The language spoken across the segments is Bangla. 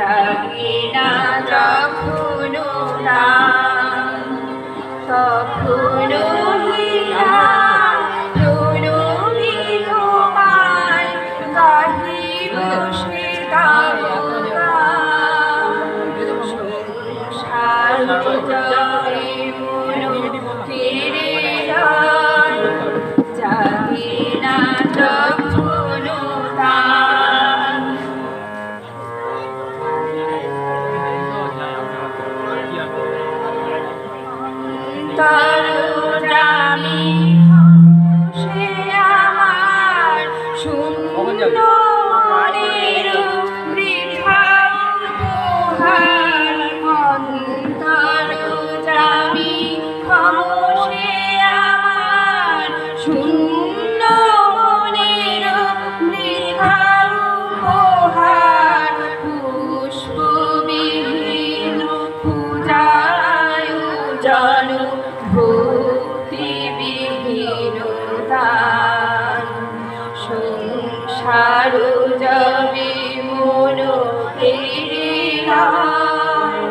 জাগে না যখন প্রাণ, তখন হিয়া প্রণমী তোমায় গাহিব সে গান। সংসার জলে মন ফিরে যায়, জাগে না যখন প্রাণ। তরুণামি সে আমার শূন্য মনের বৃথা উপহার। অন্তর্যামী সে আমার শূন্য মনের বৃথা উপহার। পুষ্পবিহীন পূজায় জন ভক্তিবিহীনতার। সংসার যাবে মন ফিরে যায়,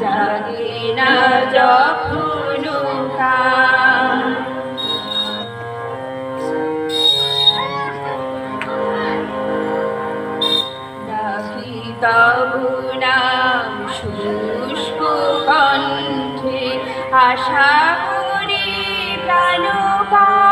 জাগে না যখন প্রাণ। ডাকি তবু নাম শুষ্ক কণ্ঠে, আশা করি প্রাণপাত।